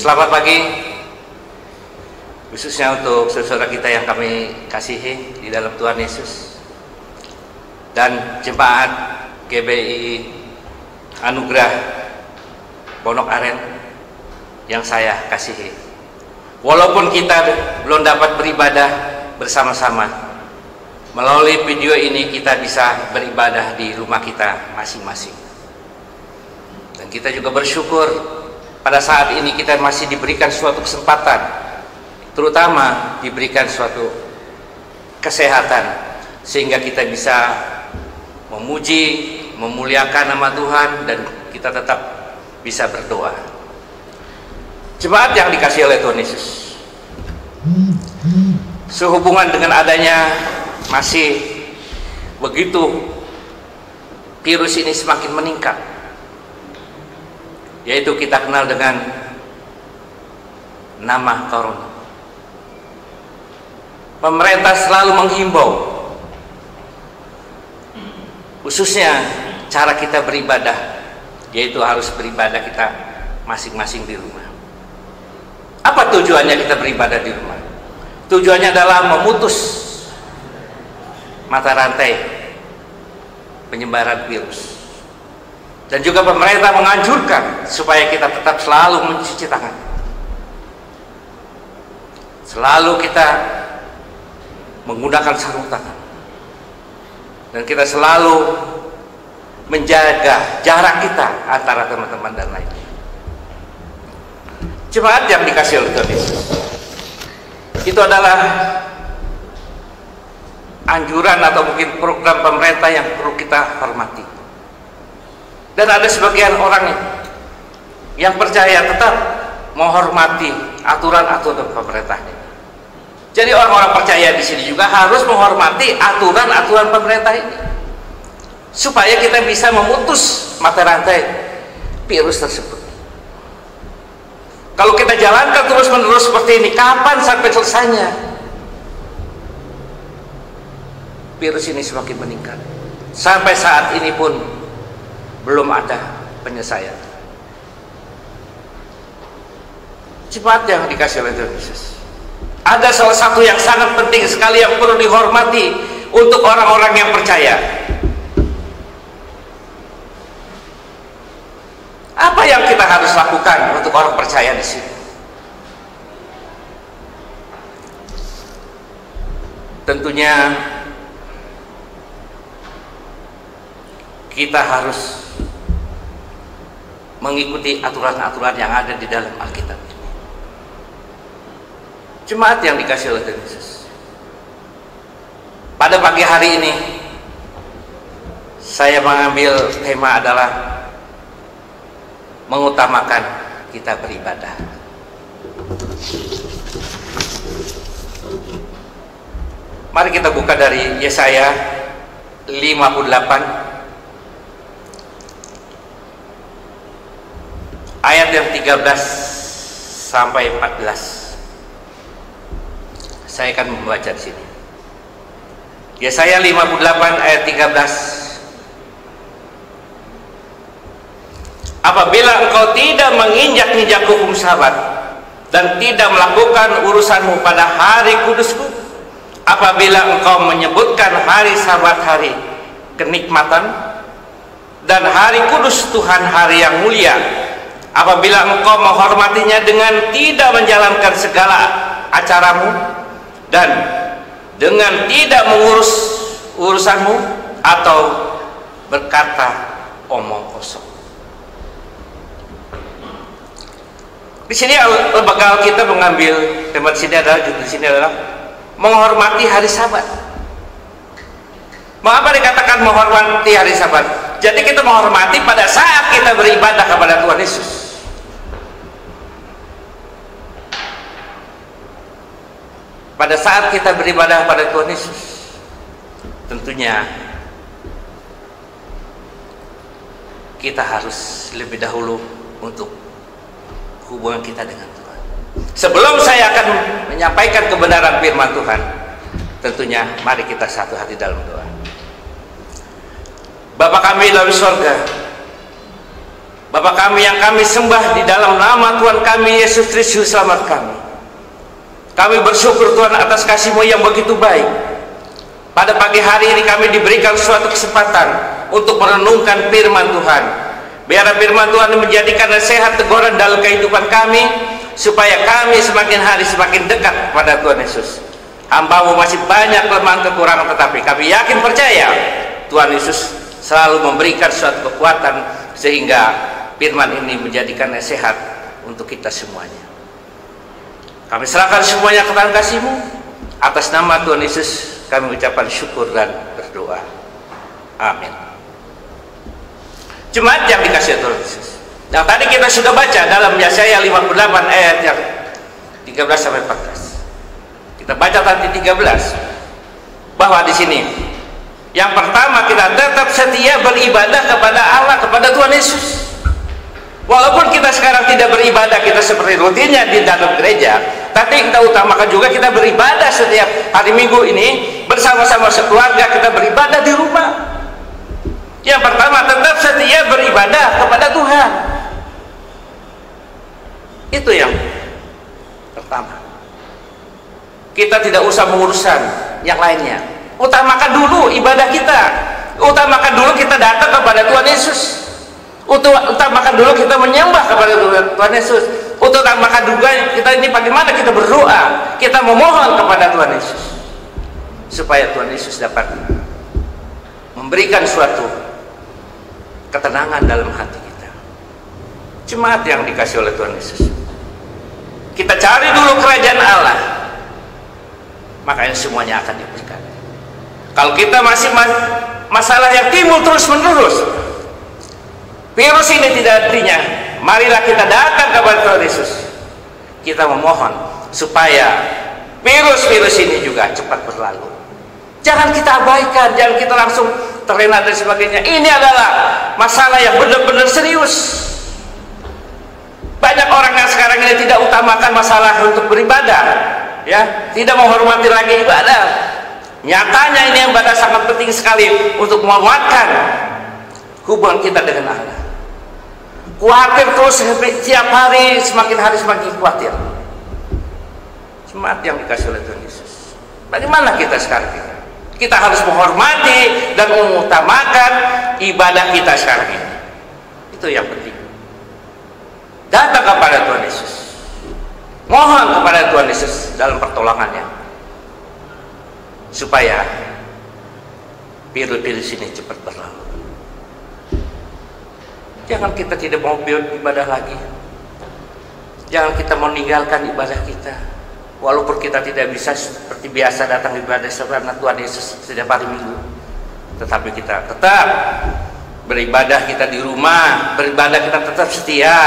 Selamat pagi, khususnya untuk saudara kita yang kami kasihi di dalam Tuhan Yesus dan jemaat GBI Anugerah Pondok Aren yang saya kasihi. Walaupun kita belum dapat beribadah bersama-sama, melalui video ini kita bisa beribadah di rumah kita masing-masing. Dan kita juga bersyukur pada saat ini kita masih diberikan suatu kesempatan, terutama diberikan suatu kesehatan, sehingga kita bisa memuji, memuliakan nama Tuhan, dan kita tetap bisa berdoa. Jemaat yang dikasihi oleh Tuhan Yesus, sehubungan dengan adanya masih begitu virus ini semakin meningkat, yaitu kita kenal dengan nama corona. Pemerintah selalu menghimbau, khususnya cara kita beribadah, yaitu harus beribadah kita masing-masing di rumah. Apa tujuannya kita beribadah di rumah? Tujuannya adalah memutus mata rantai penyebaran virus. Dan juga pemerintah menganjurkan supaya kita tetap selalu mencuci tangan, selalu kita menggunakan sarung tangan, dan kita selalu menjaga jarak kita antara teman-teman dan lainnya. Jemaat yang dikasihi oleh Tuhan Yesus, itu adalah anjuran atau mungkin program pemerintah yang perlu kita hormati. Dan ada sebagian orang yang percaya tetap menghormati aturan-aturan pemerintahnya. Jadi orang-orang percaya di sini juga harus menghormati aturan-aturan pemerintah ini, supaya kita bisa memutus mata rantai virus tersebut. Kalau kita jalankan terus-menerus seperti ini, kapan sampai selesainya? Virus ini semakin meningkat. Sampai saat ini pun belum ada penyelesaian. Jemaat yang dikasihi oleh Tuhan Yesus, ada salah satu yang sangat penting sekali yang perlu dihormati untuk orang-orang yang percaya. Apa yang kita harus lakukan untuk orang percaya di sini? Tentunya kita harus mengikuti aturan-aturan yang ada di dalam Alkitab. Jemaat yang dikasihi oleh Tuhan Yesus, pada pagi hari ini saya mengambil tema adalah mengutamakan kita beribadah. Mari kita buka dari Yesaya 58 ayat yang 13 sampai 14. Saya akan membaca di sini. Yesaya 58 ayat 13. Apabila engkau tidak menginjak-injak hukum Sabat dan tidak melakukan urusanmu pada hari kudusku, apabila engkau menyebutkan hari Sabat hari kenikmatan dan hari kudus Tuhan hari yang mulia, apabila engkau menghormatinya dengan tidak menjalankan segala acaramu dan dengan tidak mengurus urusanmu atau berkata omong kosong. Di sini lembaga kita mengambil tema di sini adalah menghormati hari Sabat. Mengapa dikatakan menghormati hari Sabat? Jadi kita menghormati pada saat kita beribadah kepada Tuhan Yesus. Pada saat kita beribadah pada Tuhan Yesus, tentunya kita harus lebih dahulu untuk hubungan kita dengan Tuhan. Sebelum saya akan menyampaikan kebenaran firman Tuhan, tentunya mari kita satu hati dalam doa. Bapa kami dalam surga, Bapa kami yang kami sembah di dalam nama Tuhan kami Yesus Kristus selamat kami. Kami bersyukur Tuhan atas kasih-Mu yang begitu baik. Pada pagi hari ini kami diberikan suatu kesempatan untuk merenungkan firman Tuhan. Biar firman Tuhan menjadikan nasihat teguran dalam kehidupan kami, supaya kami semakin hari semakin dekat kepada Tuhan Yesus. Hamba-Mu masih banyak kelemahan kekurangan, tetapi kami yakin percaya Tuhan Yesus selalu memberikan suatu kekuatan sehingga firman ini menjadikan nasihat untuk kita semuanya. Kami serahkan semuanya ke tangan kasih-Mu. Atas nama Tuhan Yesus kami ucapkan syukur dan berdoa. Amin. Jemaat yang dikasihi Tuhan Yesus, yang tadi kita sudah baca dalam Yesaya 58 ayat yang 13 sampai 14. Kita baca tadi 13 bahwa di sini yang pertama kita tetap setia beribadah kepada Allah, kepada Tuhan Yesus. Walaupun kita sekarang tidak beribadah, kita seperti rutinnya di dalam gereja, tapi kita utamakan juga kita beribadah setiap hari Minggu ini bersama-sama sekeluarga, kita beribadah di rumah. Yang pertama tetap setia beribadah kepada Tuhan. Itu yang pertama. Kita tidak usah menguruskan yang lainnya. Utamakan dulu ibadah kita. Utamakan dulu kita datang kepada Tuhan Yesus. Utamakan dulu kita menyembah kepada Tuhan Yesus. Utamakan juga kita ini bagaimana kita berdoa, kita memohon kepada Tuhan Yesus, supaya Tuhan Yesus dapat memberikan suatu ketenangan dalam hati kita. Jemaat yang dikasih oleh Tuhan Yesus, kita cari dulu kerajaan Allah, makanya semuanya akan diberikan. Kalau kita masih masalah yang timbul terus menerus, virus ini tidak artinya, marilah kita datang kepada Tuhan Yesus. Kita memohon supaya virus-virus ini juga cepat berlalu. Jangan kita abaikan, jangan kita langsung terlena dan sebagainya. Ini adalah masalah yang benar-benar serius. Banyak orang yang sekarang ini tidak utamakan masalah untuk beribadah, ya, tidak menghormati lagi ibadah. Nyatanya ini ibadah sangat penting sekali untuk menguatkan hubungan kita dengan Allah. Khawatir terus setiap hari, semakin hari semakin khawatir. Jemaat yang dikasih oleh Tuhan Yesus, bagaimana kita sekarang ini? Kita harus menghormati dan mengutamakan ibadah kita sekarang ini. Itu yang penting. Datang kepada Tuhan Yesus, mohon kepada Tuhan Yesus dalam pertolongannya, supaya virus ini cepat berlalu. Jangan kita tidak mau ibadah lagi. Jangan kita meninggalkan ibadah kita. Walaupun kita tidak bisa seperti biasa datang ibadah karena Tuhan Yesus setiap hari Minggu, tetapi kita tetap beribadah kita di rumah, beribadah kita tetap setia.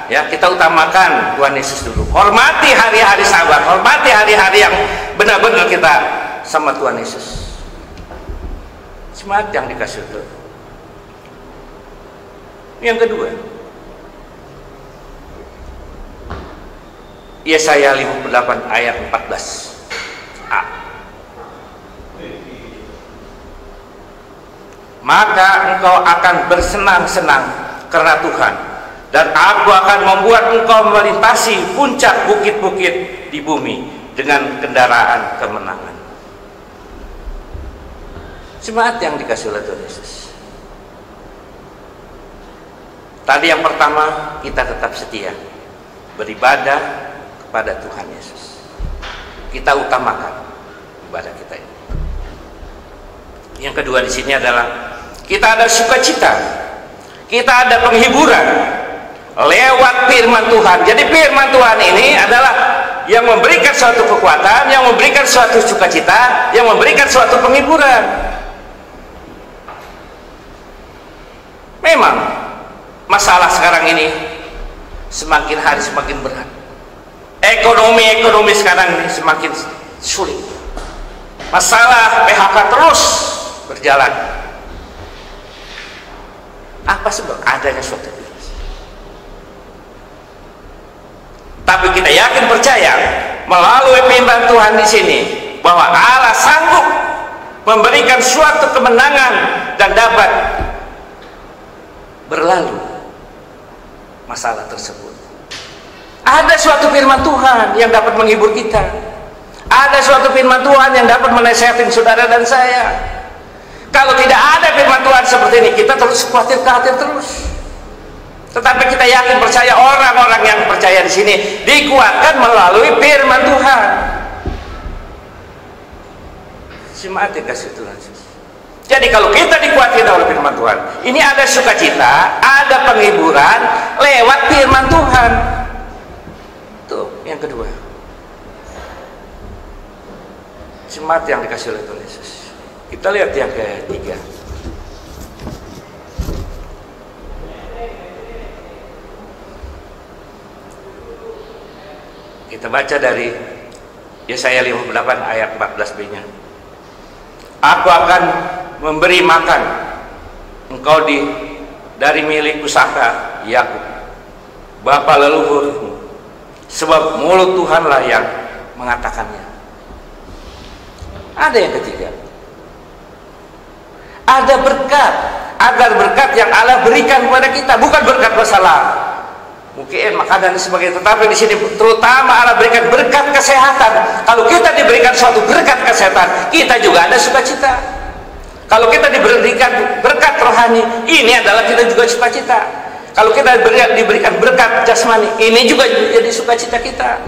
Ya, kita utamakan Tuhan Yesus dulu. Hormati hari-hari Sabat, hormati hari-hari yang benar-benar kita sama Tuhan Yesus. Semangat yang dikasih Tuhan. Yang kedua, Yesaya 58 ayat 14a. Maka engkau akan bersenang-senang karena Tuhan, dan aku akan membuat engkau melintasi puncak bukit-bukit di bumi dengan kendaraan kemenangan. Jemaat yang dikasih oleh Tuhan Yesus, tadi yang pertama, kita tetap setia beribadah kepada Tuhan Yesus. Kita utamakan ibadah kita ini. Yang kedua di sini adalah kita ada sukacita, kita ada penghiburan lewat firman Tuhan. Jadi firman Tuhan ini adalah yang memberikan suatu kekuatan, yang memberikan suatu sukacita, yang memberikan suatu penghiburan. Memang masalah sekarang ini semakin hari semakin berat. Ekonomi sekarang ini semakin sulit. Masalah PHK terus berjalan. Apa sebab adanya suatu virus? Tapi kita yakin percaya melalui firman Tuhan di sini bahwa Allah sanggup memberikan suatu kemenangan dan dapat berlalu masalah tersebut. Ada suatu firman Tuhan yang dapat menghibur kita. Ada suatu firman Tuhan yang dapat menasihatin saudara dan saya. Kalau tidak ada firman Tuhan seperti ini, kita terus khawatir terus. Tetapi kita yakin percaya, orang-orang yang percaya di sini dikuatkan melalui firman Tuhan. Jemaat dikasih Tuhan. Jadi kalau kita dikuatkan oleh firman Tuhan, ini ada sukacita, ada penghiburan lewat firman Tuhan. Tuh, yang kedua. Jemaat yang dikasih oleh Tuhan Yesus. Kita lihat yang ketiga. Kita baca dari Yesaya 58 ayat 14b-nya. Aku akan memberi makan engkau dari milik pusaka Yakub, bapa leluhurmu, sebab mulut Tuhanlah yang mengatakannya. Ada yang ketiga. Ada berkat, agar berkat yang Allah berikan kepada kita, bukan berkat masalah, mungkin makanan dan sebagainya, tetapi di sini terutama Allah berikan berkat kesehatan. Kalau kita diberikan suatu berkat kesehatan, kita juga ada sukacita. Kalau kita diberikan berkat rohani, ini adalah kita juga sukacita. Kalau kita diberikan berkat jasmani, ini juga jadi sukacita kita.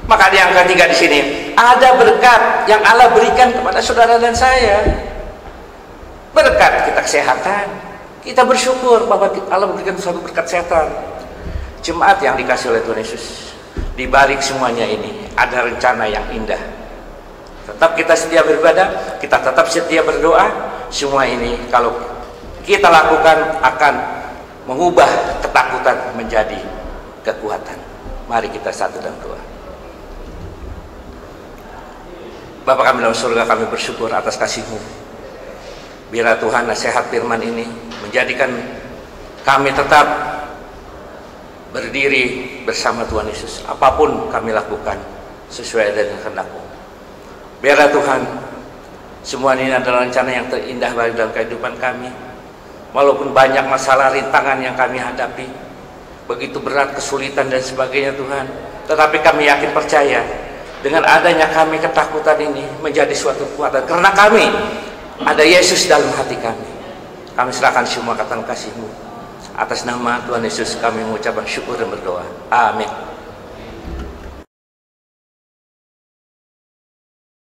Maka yang ketiga di sini ada berkat yang Allah berikan kepada saudara dan saya. Berkat kita kesehatan, kita bersyukur bahwa Allah memberikan suatu berkat kesehatan. Jemaat yang dikasih oleh Tuhan Yesus, di balik semuanya ini ada rencana yang indah. Tetap kita setia beribadah, kita tetap setia berdoa. Semua ini kalau kita lakukan akan mengubah ketakutan menjadi kekuatan. Mari kita satu dan doa. Bapa kami dalam surga, kami bersyukur atas kasih-Mu. Biarlah Tuhan nasihat firman ini menjadikan kami tetap berdiri bersama Tuhan Yesus. Apapun kami lakukan sesuai dengan kehendak-Mu. Biarlah Tuhan, semua ini adalah rencana yang terindah dalam kehidupan kami. Walaupun banyak masalah, rintangan yang kami hadapi, begitu berat, kesulitan dan sebagainya Tuhan, tetapi kami yakin percaya dengan adanya kami ketakutan ini menjadi suatu kekuatan, karena kami ada Yesus dalam hati kami. Kami serahkan semua kata kasih-Mu. Atas nama Tuhan Yesus kami mengucapkan syukur dan berdoa. Amin.